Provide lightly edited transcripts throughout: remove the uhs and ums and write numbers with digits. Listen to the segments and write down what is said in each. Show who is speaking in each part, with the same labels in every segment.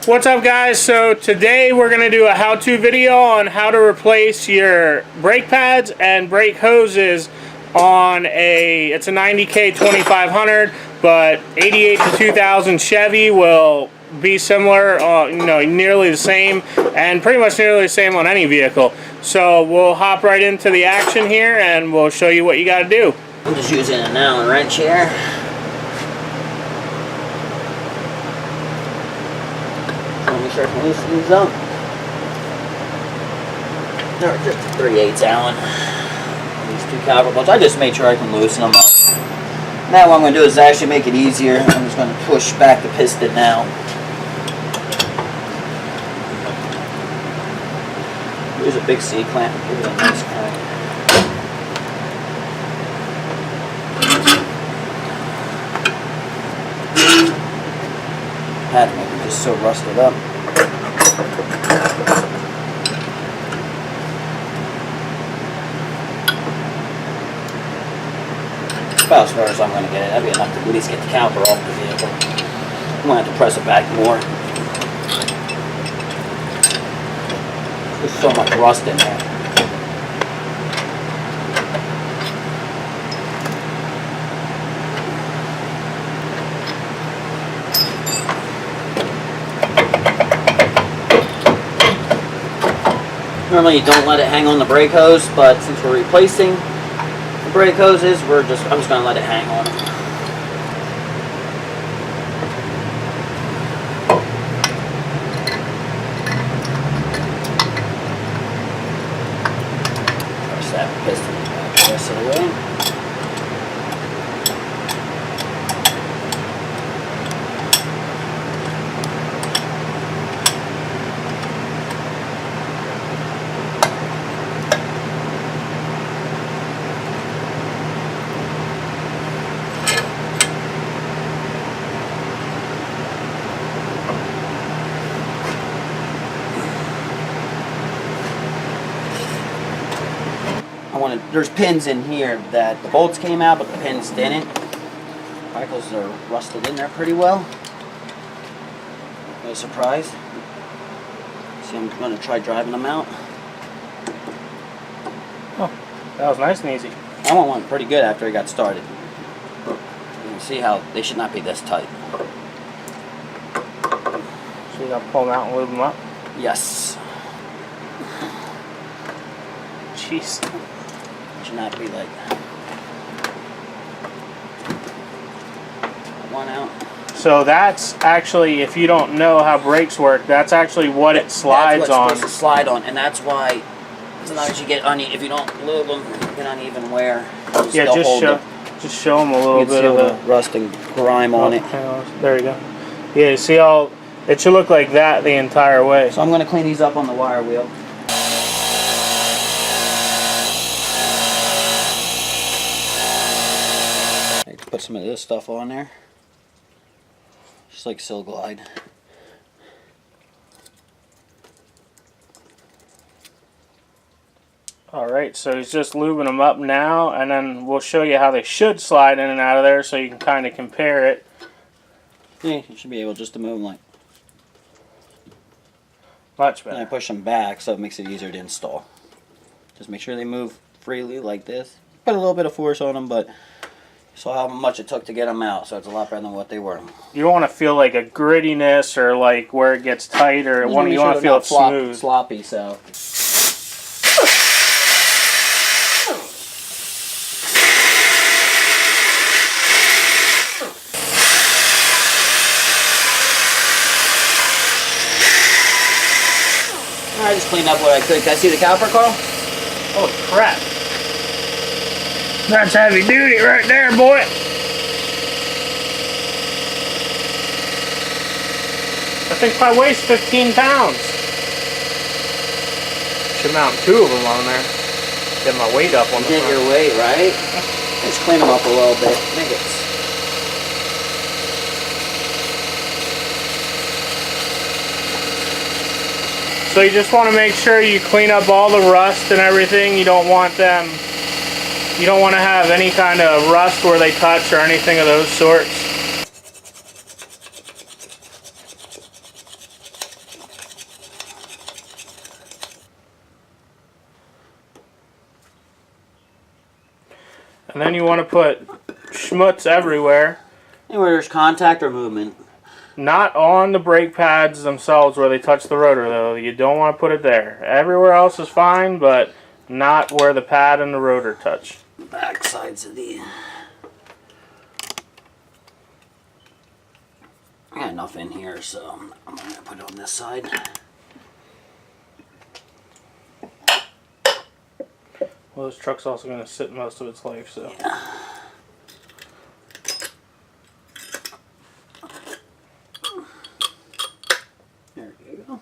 Speaker 1: What's up, guys? So today we're going to do a how-to video on how to replace your brake pads and brake hoses on it's a 90 K2500, but 88 to 2000 Chevy will be similar, nearly the same, and pretty much nearly the same on any vehicle. So we'll hop right into the action here and we'll show you what you got to do.
Speaker 2: I'm just using an Allen wrench here. Make sure I can loosen these up. They're just 3/8 Allen. These two caliper bolts. I just made sure I can loosen them up. Now what I'm going to do is actually make it easier. I'm just going to push back the piston now. Here's a big C-clamp. Give it a nice crank. Pad maybe just so rusted up. About as far as I'm going to get it. That'd be enough to at least get the caliper off the vehicle. I'm going to have to press it back more. There's so much rust in there. Normally you don't let it hang on the brake hose, but since we're replacing the brake hoses, I'm just going to let it hang on. Press that piston the rest of the way. There's pins in here that the bolts came out, but the pins didn't. Probably because they're rusted in there pretty well. No surprise. See, I'm going to try driving them out.
Speaker 1: Oh, that was nice and easy.
Speaker 2: I went one pretty good after I got started. You can see how they should not be this tight.
Speaker 1: So you got to pull them out and lube them up?
Speaker 2: Yes.
Speaker 1: Jeez.
Speaker 2: Should not be like one out.
Speaker 1: So that's actually, if you don't know how brakes work, that's actually what it slides
Speaker 2: that's
Speaker 1: on.
Speaker 2: It's supposed to slide on, and that's why sometimes you get if you don't lube them, you get uneven wear.
Speaker 1: Yeah, just show them a little bit of the
Speaker 2: rust and grime on it.
Speaker 1: There you go. Yeah, you see how it should look like that the entire way.
Speaker 2: So I'm going to clean these up on the wire wheel. Put some of this stuff on there, just like Sil Glide.
Speaker 1: Alright, so he's just lubing them up now, and then we'll show you how they should slide in and out of there so you can kind of compare it.
Speaker 2: Yeah, you should be able just to move them like
Speaker 1: much better.
Speaker 2: And I push them back so it makes it easier to install. Just make sure they move freely like this. Put a little bit of force on them, but so how much it took to get them out, so it's a lot better than what they were.
Speaker 1: You don't want to feel like a grittiness or like where it gets tight, or you want to feel it smooth.
Speaker 2: Sloppy, so. I just cleaned up what I could. Can I see the caliper, Carl?
Speaker 1: Oh crap. That's heavy duty right there, boy. I think probably weighs 15 pounds. Should mount two of them on there. Get my weight up on the front.
Speaker 2: Get your weight, right? Just clean them up a little bit. Make it.
Speaker 1: So you just want to make sure you clean up all the rust and everything. You don't want them You don't want to have any kind of rust where they touch or anything of those sorts. And then you want to put schmutz everywhere.
Speaker 2: Anywhere there's contact or movement.
Speaker 1: Not on the brake pads themselves where they touch the rotor, though. You don't want to put it there. Everywhere else is fine, but not where the pad and the rotor touch.
Speaker 2: Back sides of the... I got enough in here, so I'm going to put it on this side.
Speaker 1: Well, this truck's also going to sit most of its life, so...
Speaker 2: Yeah. There we go.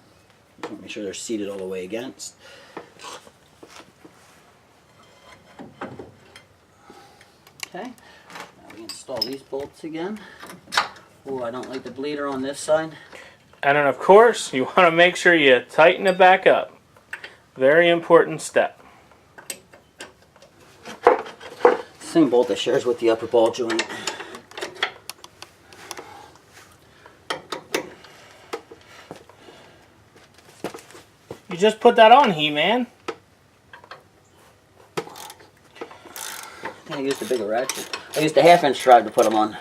Speaker 2: Just want to make sure they're seated all the way against. Okay. Now we install these bolts again. Oh, I don't like the bleeder on this side.
Speaker 1: And then, of course, you want to make sure you tighten it back up. Very important step.
Speaker 2: Same bolt that shares with the upper ball joint.
Speaker 1: You just put that on, He-Man.
Speaker 2: I used a bigger ratchet. I used a 1/2 inch drive to put them on.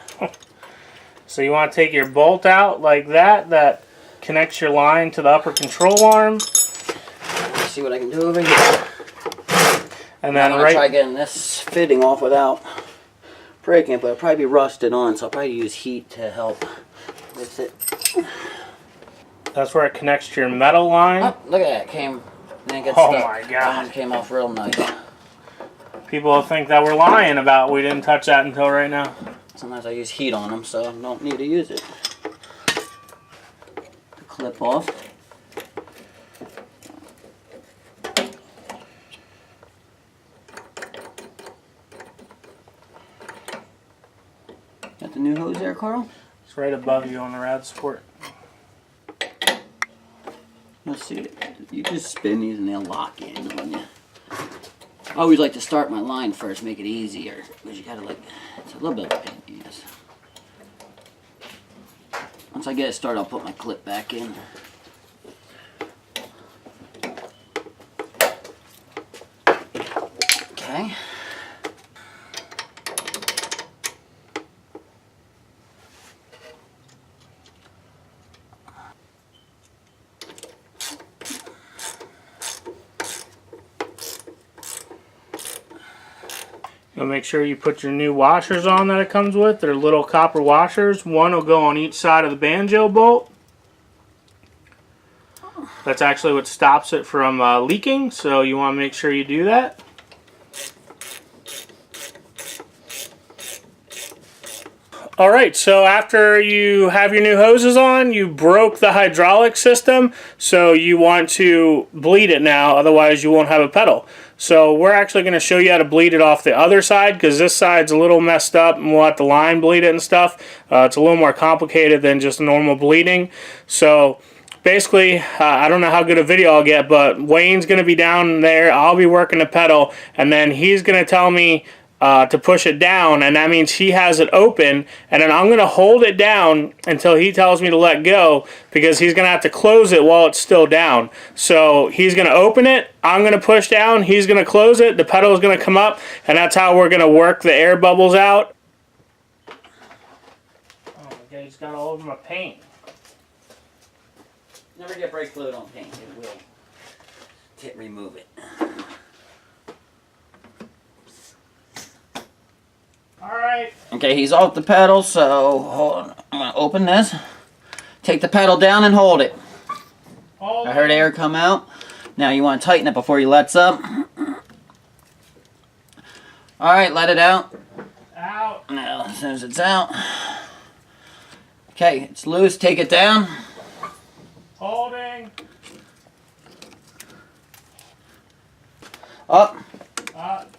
Speaker 1: So you want to take your bolt out like that, that connects your line to the upper control arm.
Speaker 2: Let's see what I can do over here.
Speaker 1: And then
Speaker 2: I'm going to try getting this fitting off without breaking it, but it'll probably be rusted on, so I'll probably use heat to help with it.
Speaker 1: That's where it connects to your metal line.
Speaker 2: Oh, look at that. Didn't get
Speaker 1: Oh
Speaker 2: stuck.
Speaker 1: my God.
Speaker 2: That one came off real nice.
Speaker 1: People will think that we're lying about we didn't touch that until right now.
Speaker 2: Sometimes I use heat on them, so I don't need to use it. The clip off. Got the new hose there, Carl?
Speaker 1: It's right above you on the rad support.
Speaker 2: Let's see. You just spin these and they'll lock in on you. I always like to start my line first, make it easier. Because you gotta it's a little bit of a pain, yes. Once I get it started, I'll put my clip back in. Okay.
Speaker 1: You'll make sure you put your new washers on that it comes with. They're little copper washers. One will go on each side of the banjo bolt. That's actually what stops it from leaking, so you want to make sure you do that. Alright, so after you have your new hoses on, you broke the hydraulic system, so you want to bleed it now, otherwise you won't have a pedal. So we're actually going to show you how to bleed it off the other side, because this side's a little messed up and we'll have to line bleed it and stuff. It's a little more complicated than just normal bleeding. So basically, I don't know how good a video I'll get, but Wayne's going to be down there, I'll be working the pedal, and then he's going to tell me to push it down, and that means he has it open, and then I'm going to hold it down until he tells me to let go, because he's going to have to close it while it's still down. So he's going to open it, I'm going to push down, he's going to close it, the pedal is going to come up, and that's how we're going to work the air bubbles out. Oh my God, he's got all over my paint.
Speaker 2: Never get brake fluid on paint, it will. Can't remove it.
Speaker 1: Alright.
Speaker 2: Okay, he's off the pedal, so hold on. I'm going to open this. Take the pedal down and hold it.
Speaker 1: Hold
Speaker 2: I heard air come out. Now you want to tighten it before he lets up. Alright, let it out.
Speaker 1: Out.
Speaker 2: Now, as soon as it's out. Okay, it's loose. Take it down.
Speaker 1: Holding.
Speaker 2: Up.
Speaker 1: Up.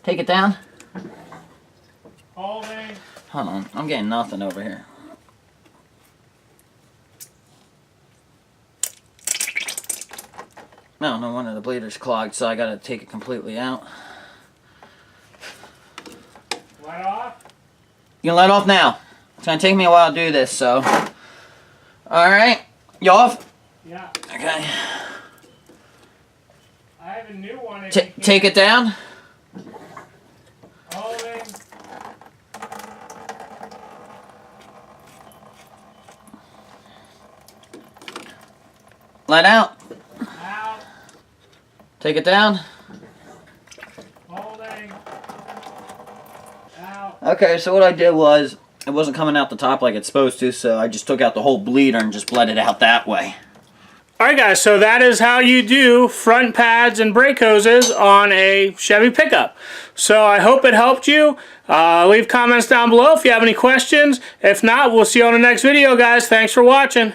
Speaker 2: Take it down.
Speaker 1: Holding.
Speaker 2: Hold on, I'm getting nothing over here. No wonder the bleeder's clogged, so I gotta take it completely out.
Speaker 1: Let off.
Speaker 2: You can let off now. It's gonna take me a while to do this, so. Alright, you off?
Speaker 1: Yeah.
Speaker 2: Okay.
Speaker 1: I have a new one.
Speaker 2: Take it down. Let out.
Speaker 1: Out.
Speaker 2: Take it down.
Speaker 1: Holding. Out.
Speaker 2: Okay, so what I did was, it wasn't coming out the top like it's supposed to, so I just took out the whole bleeder and just bled it out that way.
Speaker 1: Alright guys, so that is how you do front pads and brake hoses on a Chevy pickup. So I hope it helped you. Leave comments down below if you have any questions. If not, we'll see you on the next video, guys. Thanks for watching.